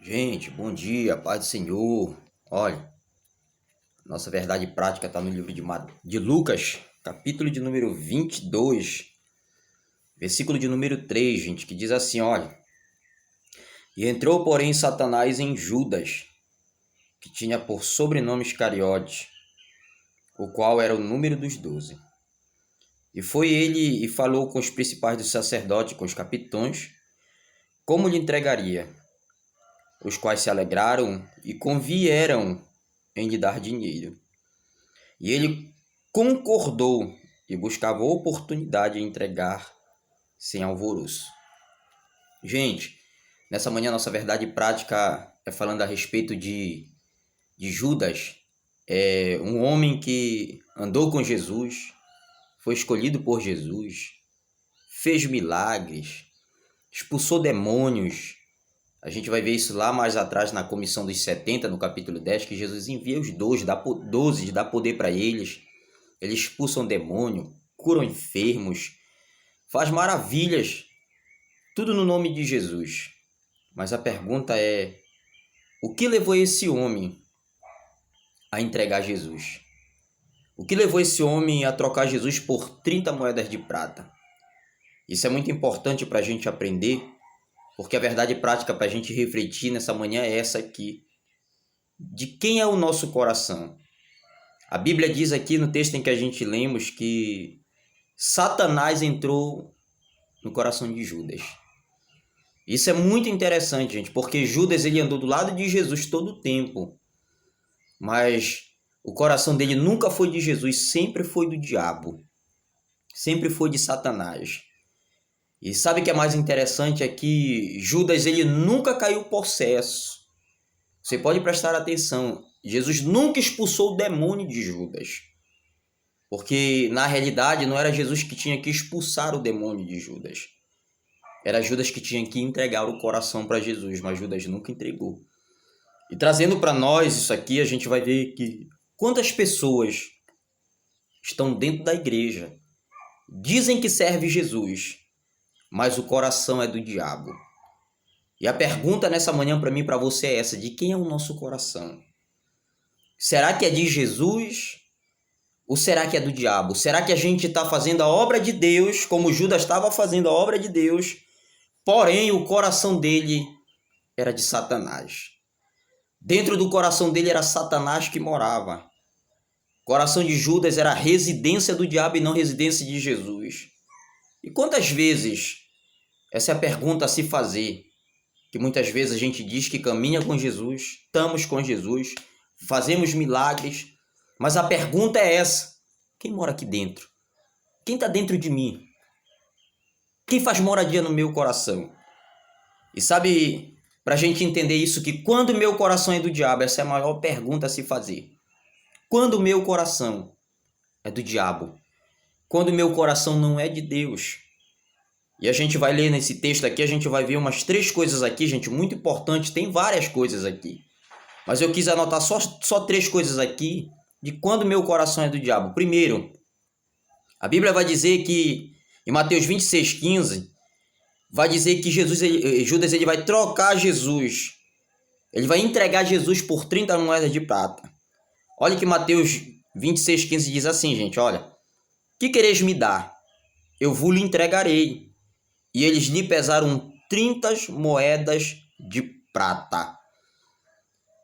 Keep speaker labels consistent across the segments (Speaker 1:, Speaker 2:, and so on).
Speaker 1: Gente, bom dia, paz do Senhor. Olha, nossa verdade prática está no livro de Lucas, capítulo de número 22, versículo de número 3, gente, que diz assim, olha. E entrou, porém, Satanás em Judas, que tinha por sobrenome Iscariotes, o qual era o número dos 12. E foi ele e falou com os principais dos sacerdotes, com os capitães, como lhe entregaria, os quais se alegraram e convieram em lhe dar dinheiro. E ele concordou e buscava oportunidade de entregar sem alvoroço. Gente, nessa manhã nossa verdade prática é falando a respeito de Judas, um homem que andou com Jesus, foi escolhido por Jesus, fez milagres, expulsou demônios. A gente vai ver isso lá mais atrás na comissão dos 70, no capítulo 10, que Jesus envia os 12, dá poder para eles. Eles expulsam demônio, curam enfermos, faz maravilhas, tudo no nome de Jesus. Mas a pergunta é, o que levou esse homem a entregar Jesus? O que levou esse homem a trocar Jesus por 30 moedas de prata? Isso é muito importante para a gente aprender, porque a verdade prática para a gente refletir nessa manhã é essa aqui. De quem é o nosso coração? A Bíblia diz aqui no texto em que a gente lemos que Satanás entrou no coração de Judas. Isso é muito interessante, gente, porque Judas ele andou do lado de Jesus todo o tempo, mas o coração dele nunca foi de Jesus, sempre foi do diabo, sempre foi de Satanás. E sabe o que é mais interessante? É que Judas ele nunca caiu possesso. Você pode prestar atenção, Jesus nunca expulsou o demônio de Judas, porque na realidade não era Jesus que tinha que expulsar o demônio de Judas. Era Judas que tinha que entregar o coração para Jesus, mas Judas nunca entregou. E trazendo para nós isso aqui, a gente vai ver que quantas pessoas estão dentro da igreja, dizem que serve Jesus, mas o coração é do diabo. E a pergunta nessa manhã para mim e para você é essa, de quem é o nosso coração? Será que é de Jesus ou será que é do diabo? Será que a gente está fazendo a obra de Deus, como Judas estava fazendo a obra de Deus, porém o coração dele era de Satanás? Dentro do coração dele era Satanás que morava. O coração de Judas era a residência do diabo e não residência de Jesus. E quantas vezes, essa é a pergunta a se fazer, que muitas vezes a gente diz que caminha com Jesus, estamos com Jesus, fazemos milagres, mas a pergunta é essa, quem mora aqui dentro? Quem está dentro de mim? Quem faz moradia no meu coração? E sabe, para a gente entender isso, que quando o meu coração é do diabo, essa é a maior pergunta a se fazer. Quando o meu coração é do diabo, quando o meu coração não é de Deus. E a gente vai ler nesse texto aqui, a gente vai ver umas 3 coisas aqui, gente, muito importante, tem várias coisas aqui. Mas eu quis anotar só 3 coisas aqui de quando o meu coração é do diabo. Primeiro, a Bíblia vai dizer que, em Mateus 26:15, vai dizer que Judas ele vai trocar Jesus. Ele vai entregar Jesus por 30 moedas de prata. Olha que Mateus 26:15 diz assim, gente, olha. Que quereis me dar? Eu vos lhe entregarei. E eles lhe pesaram 30 moedas de prata.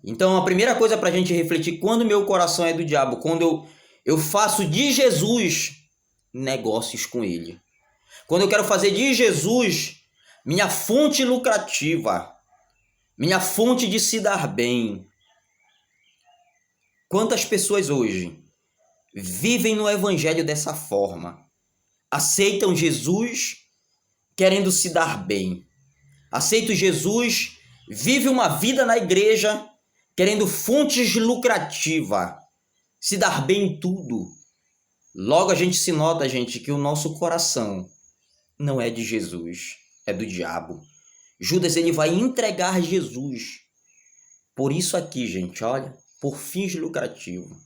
Speaker 1: Então a primeira coisa para a gente refletir, quando meu coração é do diabo, quando eu faço de Jesus negócios com ele. Quando eu quero fazer de Jesus minha fonte lucrativa, minha fonte de se dar bem. Quantas pessoas hoje vivem no evangelho dessa forma? Aceitam Jesus querendo se dar bem. Aceitam Jesus, vive uma vida na igreja querendo fontes lucrativas, se dar bem em tudo. Logo a gente se nota, gente, que o nosso coração não é de Jesus, é do diabo. Judas ele vai entregar Jesus. Por isso aqui, gente, olha, por fins lucrativos.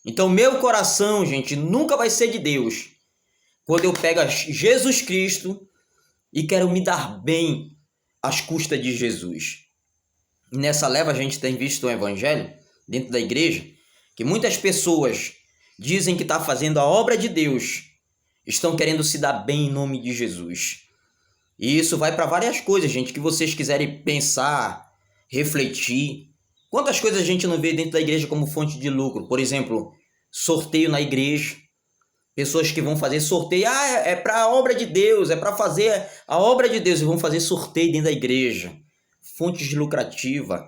Speaker 1: Então meu coração, gente, nunca vai ser de Deus. Quando eu pego Jesus Cristo e quero me dar bem às custas de Jesus. E nessa leva a gente tem visto um evangelho dentro da igreja que muitas pessoas dizem que está fazendo a obra de Deus, estão querendo se dar bem em nome de Jesus. E isso vai para várias coisas, gente, que vocês quiserem pensar, refletir. Quantas coisas a gente não vê dentro da igreja como fonte de lucro? Por exemplo, sorteio na igreja. Pessoas que vão fazer sorteio, é para a obra de Deus, é para fazer a obra de Deus, e vão fazer sorteio dentro da igreja. Fontes lucrativas.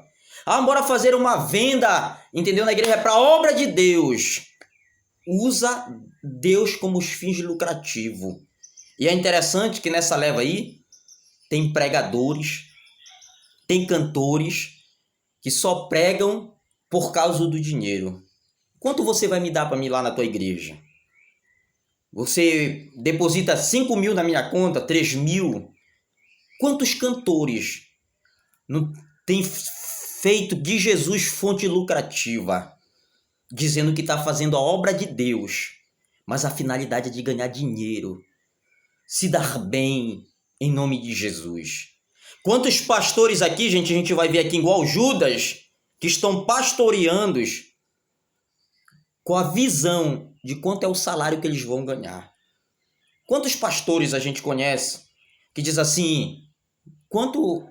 Speaker 1: Bora fazer uma venda, entendeu? Na igreja é para a obra de Deus. Usa Deus como os fins lucrativos. E é interessante que nessa leva aí tem pregadores, tem cantores que só pregam por causa do dinheiro. Quanto você vai me dar para me ir lá na tua igreja? Você deposita 5.000 na minha conta, 3.000? Quantos cantores não tem feito de Jesus fonte lucrativa, dizendo que está fazendo a obra de Deus, mas a finalidade é de ganhar dinheiro, se dar bem em nome de Jesus? Quantos pastores aqui, gente, a gente vai ver aqui igual Judas, que estão pastoreando com a visão de quanto é o salário que eles vão ganhar. Quantos pastores a gente conhece que diz assim, quanto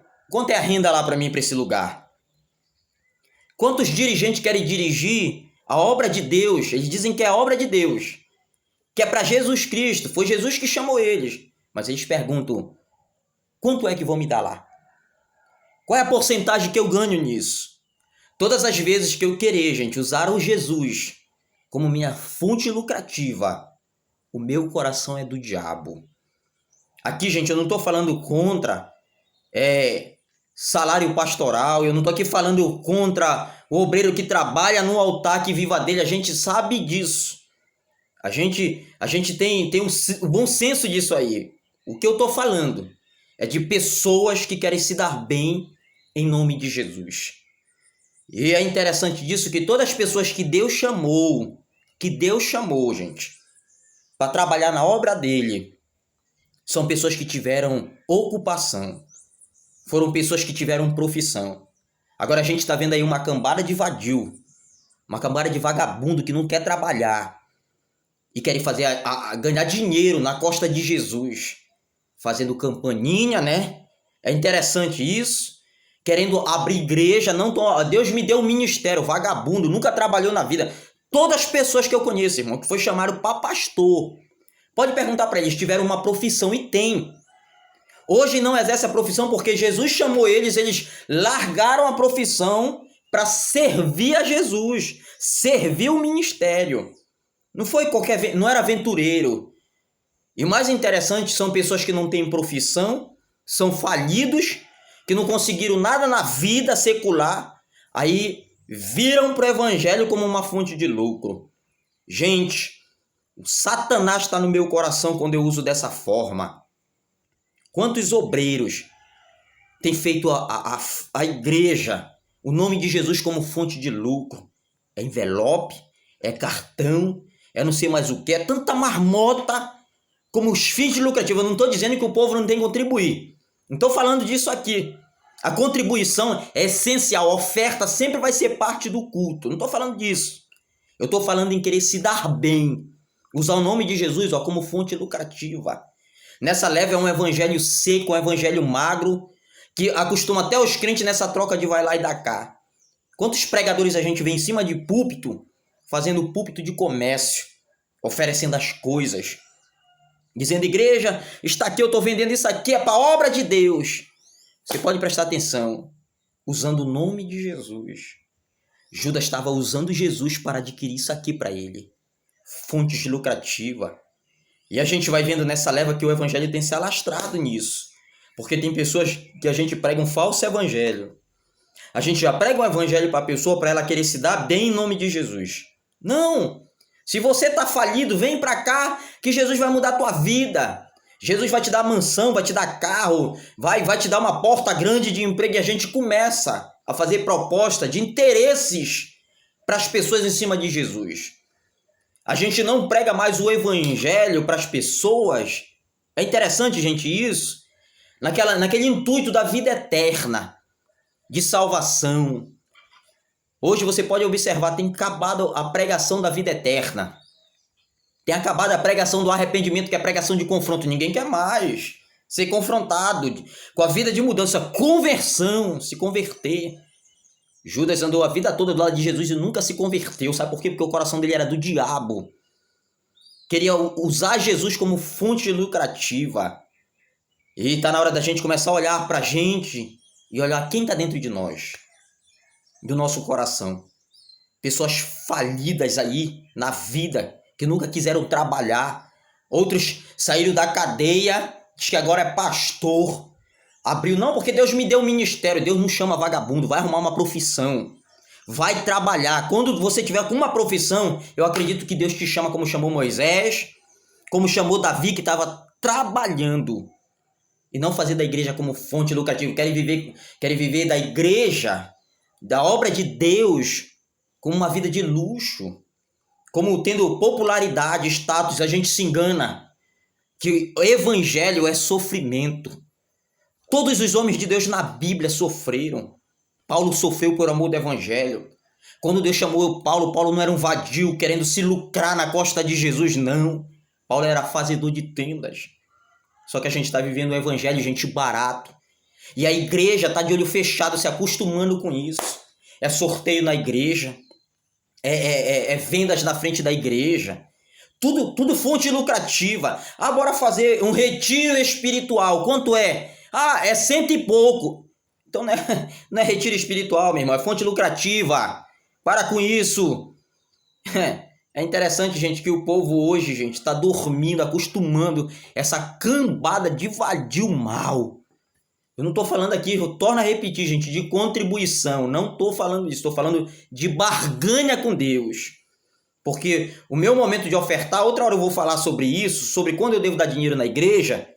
Speaker 1: é a renda lá para mim, para esse lugar? Quantos dirigentes querem dirigir a obra de Deus? Eles dizem que é a obra de Deus, que é para Jesus Cristo, foi Jesus que chamou eles. Mas eles perguntam, quanto é que vão me dar lá? Qual é a porcentagem que eu ganho nisso? Todas as vezes que eu querer, gente, usar o Jesus como minha fonte lucrativa, o meu coração é do diabo. Aqui, gente, eu não estou falando contra salário pastoral, eu não estou aqui falando contra o obreiro que trabalha no altar, que viva dele, a gente sabe disso. A gente tem um bom senso disso aí. O que eu estou falando é de pessoas que querem se dar bem em nome de Jesus. E é interessante disso que todas as pessoas que Deus chamou, gente, para trabalhar na obra dele, são pessoas que tiveram ocupação, foram pessoas que tiveram profissão. Agora a gente está vendo aí uma cambada de vadio, uma cambada de vagabundo que não quer trabalhar e querem fazer ganhar dinheiro na costa de Jesus, fazendo campainha, né? É interessante isso. Querendo abrir igreja, Deus me deu um ministério, vagabundo, nunca trabalhou na vida. Todas as pessoas que eu conheço, irmão, que foi chamado para pastor, pode perguntar para eles, tiveram uma profissão e tem. Hoje não exerce a profissão porque Jesus chamou eles largaram a profissão para servir a Jesus, servir o ministério. Não era aventureiro. E o mais interessante são pessoas que não têm profissão, são falidos, que não conseguiram nada na vida secular, aí viram para o evangelho como uma fonte de lucro. Gente, o Satanás está no meu coração quando eu uso dessa forma. Quantos obreiros têm feito a igreja, o nome de Jesus como fonte de lucro? É envelope, é cartão, é não sei mais o que, é tanta marmota como os fins lucrativos. Eu não estou dizendo que o povo não tem que contribuir. Não estou falando disso aqui. A contribuição é essencial, a oferta sempre vai ser parte do culto. Não estou falando disso. Eu estou falando em querer se dar bem. Usar o nome de Jesus como fonte lucrativa. Nessa leva é um evangelho seco, um evangelho magro, que acostuma até os crentes nessa troca de vai lá e dá cá. Quantos pregadores a gente vê em cima de púlpito, fazendo púlpito de comércio, oferecendo as coisas, dizendo, igreja, está aqui, eu estou vendendo isso aqui, é para a obra de Deus. Você pode prestar atenção, usando o nome de Jesus. Judas estava usando Jesus para adquirir isso aqui para ele. Fontes lucrativas. E a gente vai vendo nessa leva que o evangelho tem se alastrado nisso. Porque tem pessoas que a gente prega um falso evangelho. A gente já prega um evangelho para a pessoa, para ela querer se dar bem em nome de Jesus. Não! Se você está falido, vem para cá que Jesus vai mudar a tua vida. Jesus vai te dar mansão, vai te dar carro, vai te dar uma porta grande de emprego. E a gente começa a fazer proposta de interesses para as pessoas em cima de Jesus. A gente não prega mais o evangelho para as pessoas. É interessante, gente, isso. Naquele intuito da vida eterna. de salvação. Hoje você pode observar, tem acabado a pregação da vida eterna. Tem acabado a pregação do arrependimento, que é a pregação de confronto. Ninguém quer mais ser confrontado com a vida de mudança, conversão, se converter. Judas andou a vida toda do lado de Jesus e nunca se converteu. Sabe por quê? Porque o coração dele era do diabo. Queria usar Jesus como fonte lucrativa. E está na hora da gente começar a olhar para a gente e olhar quem está dentro de nós, do nosso coração. Pessoas falidas aí na vida, que nunca quiseram trabalhar. Outros saíram da cadeia, diz que agora é pastor. Abriu, não, porque Deus me deu um ministério. Deus não chama vagabundo, vai arrumar uma profissão. Vai trabalhar. Quando você tiver com uma profissão, eu acredito que Deus te chama como chamou Moisés, como chamou Davi, que estava trabalhando. E não fazer da igreja como fonte lucrativa. Querem viver da igreja, da obra de Deus, como uma vida de luxo. Como tendo popularidade, status. A gente se engana que o evangelho é sofrimento. Todos os homens de Deus na Bíblia sofreram. Paulo sofreu por amor do evangelho. Quando Deus chamou Paulo, Paulo não era um vadio querendo se lucrar na costa de Jesus, não. Paulo era fazedor de tendas. Só que a gente está vivendo o evangelho, gente, barato. E a igreja está de olho fechado, se acostumando com isso. É sorteio na igreja. É vendas na frente da igreja. Tudo fonte lucrativa. Ah, bora fazer um retiro espiritual. Quanto é? Ah, é 100 e pouco. Então não é retiro espiritual, meu irmão. É fonte lucrativa. Para com isso. É interessante, gente, que o povo hoje, gente, está dormindo, acostumando essa cambada de vadio mal. Eu não estou falando aqui, eu torno a repetir, gente, de contribuição. Não estou falando disso, estou falando de barganha com Deus. Porque o meu momento de ofertar, outra hora eu vou falar sobre isso, sobre quando eu devo dar dinheiro na igreja,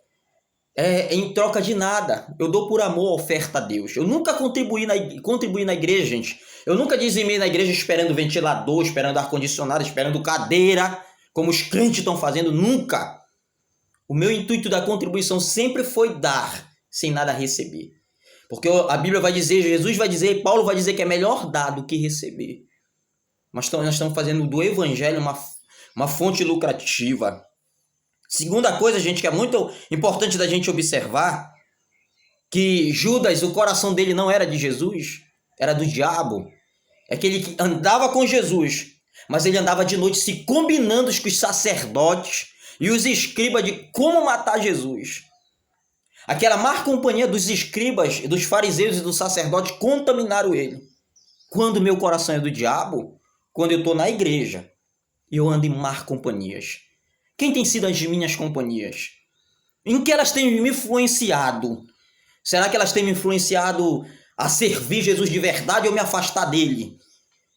Speaker 1: em troca de nada. Eu dou por amor a oferta a Deus. Eu nunca contribuí na igreja, gente. Eu nunca dizimei na igreja esperando ventilador, esperando ar-condicionado, esperando cadeira, como os crentes estão fazendo. Nunca. O meu intuito da contribuição sempre foi dar, sem nada receber. Porque a Bíblia vai dizer, Jesus vai dizer, Paulo vai dizer que é melhor dar do que receber. Mas nós estamos fazendo do evangelho uma fonte lucrativa. Segunda coisa, gente, que é muito importante da gente observar, que Judas, o coração dele não era de Jesus, era do diabo. É que ele andava com Jesus, mas ele andava de noite se combinando com os sacerdotes e os escribas de como matar Jesus. Aquela má companhia dos escribas, dos fariseus e dos sacerdotes contaminaram ele. Quando meu coração é do diabo, quando eu estou na igreja, eu ando em más companhias. Quem tem sido as minhas companhias? Em que elas têm me influenciado? Será que elas têm me influenciado a servir Jesus de verdade ou me afastar dele?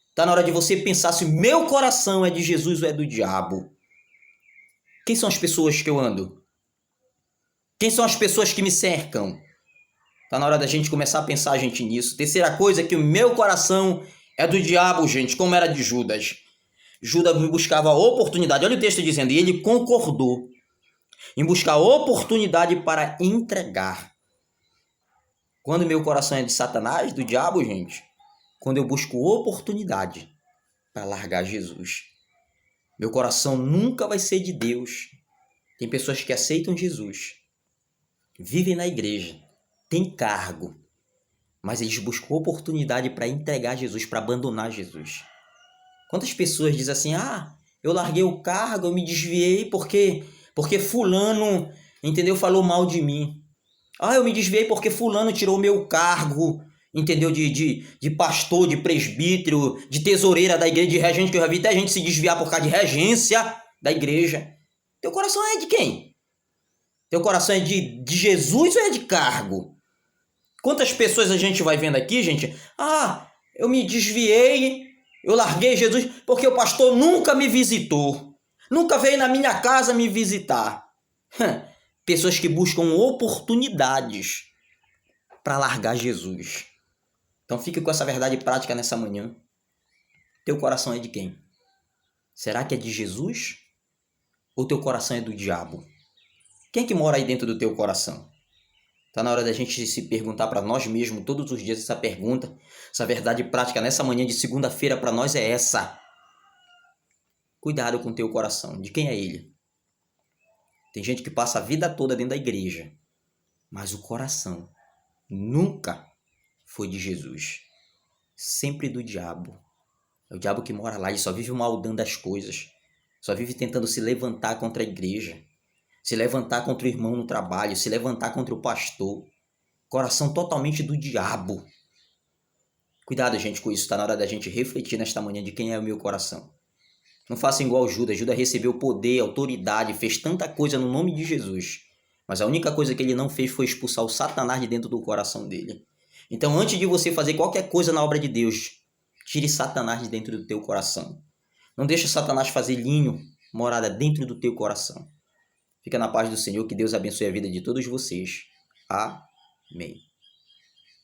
Speaker 1: Está na hora de você pensar se meu coração é de Jesus ou é do diabo. Quem são as pessoas que eu ando? Quem são as pessoas que me cercam? Está na hora da gente começar a pensar, gente, nisso. Terceira coisa é que o meu coração é do diabo, gente, como era de Judas. Judas buscava oportunidade. Olha o texto dizendo, e ele concordou em buscar oportunidade para entregar. Quando meu coração é de Satanás, do diabo, gente, quando eu busco oportunidade para largar Jesus. Meu coração nunca vai ser de Deus. Tem pessoas que aceitam Jesus, vivem na igreja, têm cargo, mas eles buscam oportunidade para entregar Jesus, para abandonar Jesus. Quantas pessoas dizem assim, eu larguei o cargo, eu me desviei porque fulano, entendeu, falou mal de mim. Eu me desviei porque fulano tirou meu cargo, entendeu, de pastor, de presbítero, de tesoureira da igreja, de regente, que eu já vi até gente se desviar por causa de regência da igreja. Teu coração é de quem? Teu coração é de Jesus ou é de cargo? Quantas pessoas a gente vai vendo aqui, gente? Eu me desviei, eu larguei Jesus porque o pastor nunca me visitou. Nunca veio na minha casa me visitar. Pessoas que buscam oportunidades para largar Jesus. Então fique com essa verdade prática nessa manhã. Teu coração é de quem? Será que é de Jesus? Ou teu coração é do diabo? Quem é que mora aí dentro do teu coração? Está na hora da gente se perguntar para nós mesmos todos os dias essa pergunta. Essa verdade prática nessa manhã de segunda-feira para nós é essa. Cuidado com o teu coração. De quem é ele? Tem gente que passa a vida toda dentro da igreja, mas o coração nunca foi de Jesus. Sempre do diabo. É o diabo que mora lá e só vive maldando as coisas. Só vive tentando se levantar contra a igreja. Se levantar contra o irmão no trabalho. Se levantar contra o pastor. Coração totalmente do diabo. Cuidado, gente, com isso. Está na hora da gente refletir nesta manhã de quem é o meu coração. Não faça igual Judas. Judas recebeu poder, autoridade, fez tanta coisa no nome de Jesus. Mas a única coisa que ele não fez foi expulsar o Satanás de dentro do coração dele. Então, antes de você fazer qualquer coisa na obra de Deus, tire Satanás de dentro do teu coração. Não deixe Satanás fazer ninho, morada dentro do teu coração. Fica na paz do Senhor, que Deus abençoe a vida de todos vocês. Amém.